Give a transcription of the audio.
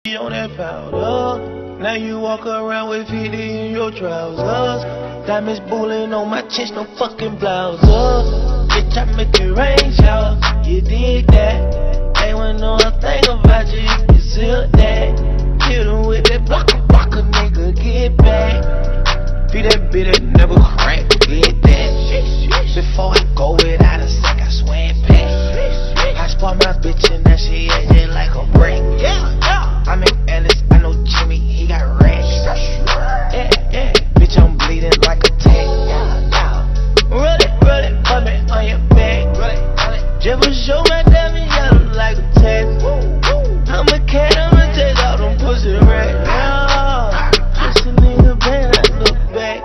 On that powder, now you walk around with 50 in your trousers. Diamonds bullying on my chest, no fucking blouses. Bitch, I make it rain showers, you dig that?